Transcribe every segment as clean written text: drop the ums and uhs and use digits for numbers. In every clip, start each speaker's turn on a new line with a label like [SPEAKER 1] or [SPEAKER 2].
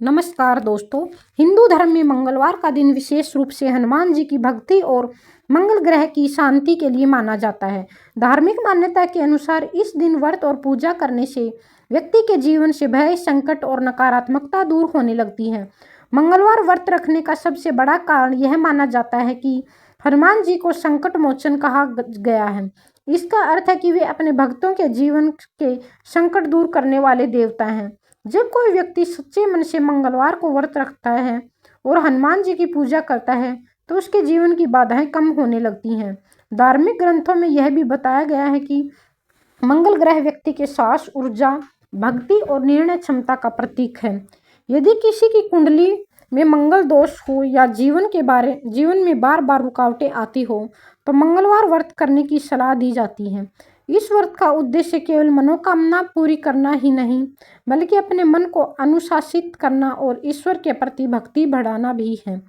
[SPEAKER 1] नमस्कार दोस्तों। हिंदू धर्म में मंगलवार का दिन विशेष रूप से हनुमान जी की भक्ति और मंगल ग्रह की शांति के लिए माना जाता है। धार्मिक मान्यता के अनुसार इस दिन व्रत और पूजा करने से व्यक्ति के जीवन से भय, संकट और नकारात्मकता दूर होने लगती है। मंगलवार व्रत रखने का सबसे बड़ा कारण यह माना जाता है कि हनुमान जी को संकट मोचन कहा गया है। इसका अर्थ है कि वे अपने भक्तों के जीवन के संकट दूर करने वाले देवता हैं। जब कोई व्यक्ति सच्चे मन से मंगलवार को व्रत रखता है और हनुमान जी की पूजा करता है तो उसके जीवन की बाधाएं कम होने लगती हैं। धार्मिक ग्रंथों में यह भी बताया गया है कि मंगल ग्रह व्यक्ति के साहस, ऊर्जा, भक्ति और निर्णय क्षमता का प्रतीक है। यदि किसी की कुंडली में मंगल दोष हो या जीवन में बार बार रुकावटें आती हो तो मंगलवार व्रत करने की सलाह दी जाती है। इस व्रत का उद्देश्य केवल मनोकामना पूरी करना ही नहीं बल्कि अपने मन को अनुशासित करना और ईश्वर के प्रति भक्ति बढ़ाना भी है।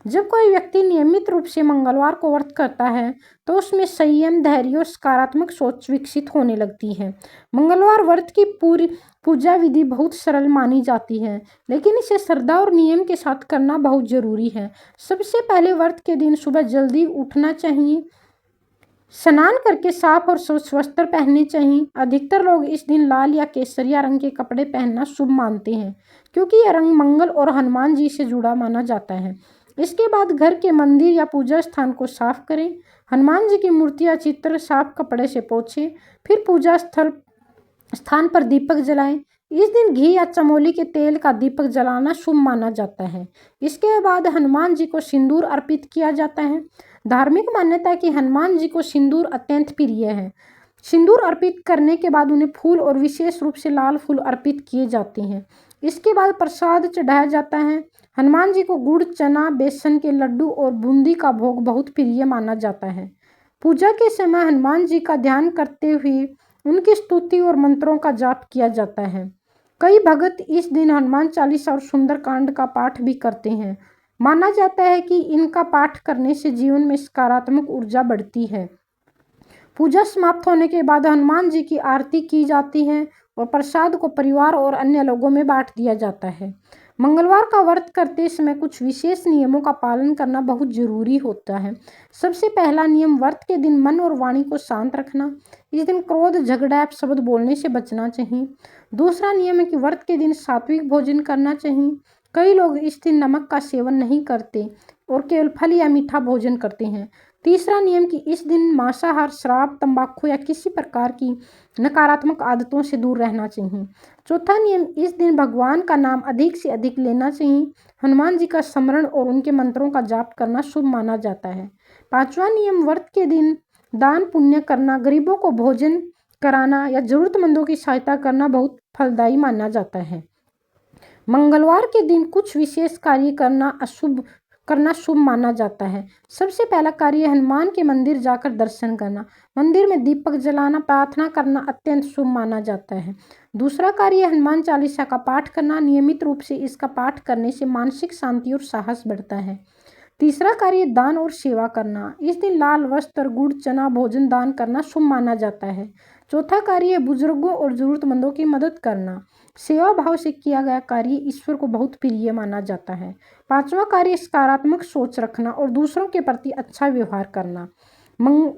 [SPEAKER 1] जब कोई व्यक्ति नियमित रूप से मंगलवार को व्रत करता है तो उसमें संयम, धैर्य और सकारात्मक सोच विकसित होने लगती है। मंगलवार व्रत की पूरी पूजा विधि बहुत सरल मानी जाती है, लेकिन इसे श्रद्धा और नियम के साथ करना बहुत जरूरी है। सबसे पहले व्रत के दिन सुबह जल्दी उठना चाहिए। स्नान करके साफ और स्वच्छ वस्त्र पहनने चाहिए। अधिकतर लोग इस दिन लाल या केसरिया रंग के कपड़े पहनना शुभ मानते हैं क्योंकि यह रंग मंगल और हनुमान जी से जुड़ा माना जाता है। इसके बाद घर के मंदिर या पूजा स्थान को साफ करें। हनुमान जी की मूर्ति या चित्र साफ कपड़े से पोंछें। फिर पूजा स्थान पर दीपक जलाएं। इस दिन घी या चमोली के तेल का दीपक जलाना शुभ माना जाता है। इसके बाद हनुमान जी को सिंदूर अर्पित किया जाता है। धार्मिक मान्यता है कि हनुमान जी को सिंदूर अत्यंत प्रिय है। सिंदूर अर्पित करने के बाद उन्हें फूल और विशेष रूप से लाल फूल अर्पित किए जाते हैं। इसके बाद प्रसाद चढ़ाया जाता है। हनुमान जी को गुड़, चना, बेसन के लड्डू और बूंदी का भोग बहुत प्रिय माना जाता है। पूजा के समय हनुमान जी का ध्यान करते हुए उनकी स्तुति और मंत्रों का जाप किया जाता है। कई भगत इस दिन हनुमान चालीसा और सुंदरकांड का पाठ भी करते हैं। माना जाता है कि इनका पाठ करने से जीवन में सकारात्मक ऊर्जा बढ़ती है। पूजा समाप्त होने के बाद हनुमान जी की आरती की जाती है और प्रसाद को परिवार और अन्य लोगों में बांट दिया जाता है। मंगलवार का व्रत करते समय कुछ विशेष नियमों का पालन करना बहुत जरूरी होता है। सबसे पहला नियम, व्रत के दिन मन और वाणी को शांत रखना। इस दिन क्रोध, झगड़ा, शब्द बोलने से बचना चाहिए। दूसरा नियम है कि व्रत के दिन सात्विक भोजन करना चाहिए। कई लोग इस दिन नमक का सेवन नहीं करते और केवल फल या मीठा भोजन करते हैं। तीसरा नियम कि इस दिन मांसाहार, शराब, तंबाकू या किसी प्रकार की नकारात्मक आदतों से दूर रहना चाहिए। चौथा नियम, इस दिन भगवान का नाम अधिक से अधिक लेना चाहिए। हनुमान जी का स्मरण और उनके मंत्रों का जाप करना शुभ माना जाता है। पांचवा नियम, व्रत के दिन दान पुण्य करना, गरीबों को भोजन कराना या जरूरतमंदों की सहायता करना बहुत फलदायी माना जाता है। मंगलवार के दिन कुछ विशेष कार्य करना शुभ माना जाता है। सबसे पहला कार्य, हनुमान के मंदिर जाकर दर्शन करना। मंदिर में दीपक जलाना, प्रार्थना करना अत्यंत शुभ माना जाता है। दूसरा कार्य, हनुमान चालीसा का पाठ करना। नियमित रूप से इसका पाठ करने से मानसिक शांति और साहस बढ़ता है। तीसरा कार्य, दान और सेवा करना। इस दिन लाल वस्त्र, गुड़, चना भोजन दान करना शुभ माना जाता है। चौथा कार्य, बुजुर्गों और जरूरतमंदों की मदद करना। सेवा भाव से किया गया कार्य ईश्वर को बहुत प्रिय माना जाता है। पांचवा कार्य, सकारात्मक सोच रखना और दूसरों के प्रति अच्छा व्यवहार करना।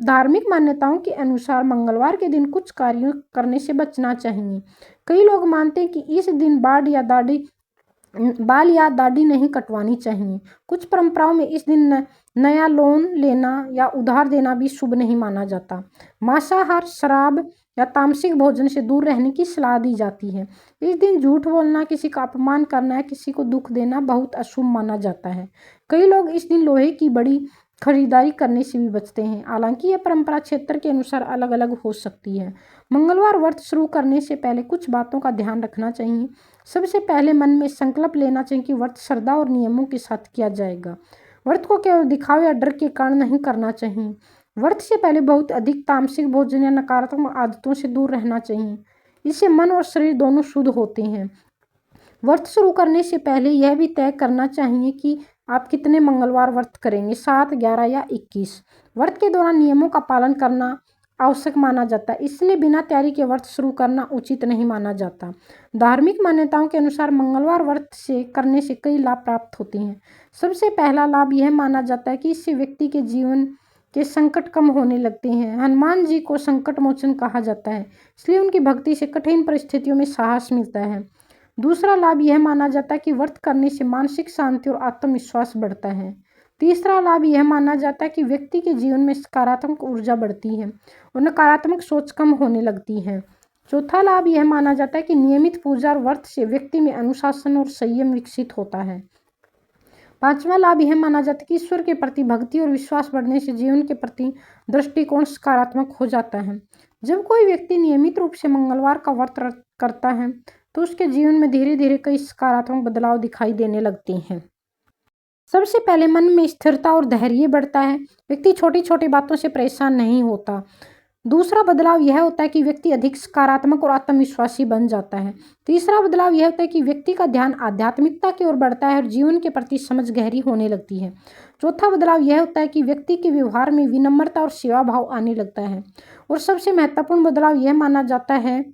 [SPEAKER 1] धार्मिक मान्यताओं के अनुसार मंगलवार के दिन कुछ कार्यों करने से बचना चाहिए। कई लोग मानते हैं कि इस दिन बाल या दाढ़ी नहीं कटवानी चाहिए। कुछ परंपराओं में इस दिन नया लोन लेना या उधार देना भी शुभ नहीं माना जाता। मांसाहार, शराब या तामसिक भोजन से दूर रहने की सलाह दी जाती है। इस दिन झूठ बोलना, किसी का अपमान करना या किसी को दुख देना बहुत अशुभ माना जाता है। कई लोग इस दिन लोहे की बड़ी खरीदारी करने से भी बचते हैं। हालांकि यह परंपरा क्षेत्र के अनुसार अलग अलग हो सकती है। मंगलवार व्रत शुरू करने से पहले कुछ बातों का ध्यान रखना चाहिए। सबसे पहले मन में संकल्प लेना चाहिए कि व्रत श्रद्धा और नियमों के साथ किया जाएगा। व्रत को केवल दिखावे या डर के कारण नहीं करना चाहिए। व्रत से पहले बहुत अधिक तामसिक भोजन या नकारात्मक आदतों से दूर रहना चाहिए। इससे मन और शरीर दोनों शुद्ध होते हैं। व्रत शुरू करने से पहले यह भी तय करना चाहिए कि आप कितने मंगलवार व्रत करेंगे, 7, 11 या 21। व्रत के दौरान नियमों का पालन करना आवश्यक माना जाता है, इसलिए बिना तैयारी के व्रत शुरू करना उचित नहीं माना जाता। धार्मिक मान्यताओं के अनुसार मंगलवार व्रत से करने से कई लाभ प्राप्त होते हैं। सबसे पहला लाभ यह माना जाता है कि इससे व्यक्ति के जीवन के संकट कम होने लगते हैं। हनुमान जी को संकट मोचन कहा जाता है, इसलिए उनकी भक्ति से कठिन परिस्थितियों में साहस मिलता है। दूसरा लाभ यह माना जाता है कि व्रत करने से मानसिक शांति और आत्मविश्वास बढ़ता है। तीसरा लाभ यह माना जाता है कि व्यक्ति के जीवन में सकारात्मक ऊर्जा बढ़ती है और नकारात्मक सोच कम होने लगती है। चौथा लाभ यह माना जाता है कि नियमित पूजा और व्रत से व्यक्ति में अनुशासन और संयम विकसित होता है। पांचवा लाभ यह माना जाता है कि ईश्वर के प्रति भक्ति और विश्वास बढ़ने से जीवन के प्रति दृष्टिकोण सकारात्मक हो जाता है। जब कोई व्यक्ति नियमित रूप से मंगलवार का व्रत करता है तो उसके जीवन में धीरे धीरे कई सकारात्मक बदलाव दिखाई देने लगते हैं। सबसे पहले मन में स्थिरता और धैर्य बढ़ता है, व्यक्ति छोटी छोटी बातों से परेशान नहीं होता। दूसरा बदलाव यह होता है कि व्यक्ति अधिक सकारात्मक और आत्मविश्वासी बन जाता है। तीसरा बदलाव यह होता है कि व्यक्ति का ध्यान आध्यात्मिकता की ओर बढ़ता है और जीवन के प्रति समझ गहरी होने लगती है। चौथा बदलाव यह होता है कि व्यक्ति के व्यवहार में विनम्रता और सेवा भाव आने लगता है। और सबसे महत्वपूर्ण बदलाव यह माना जाता है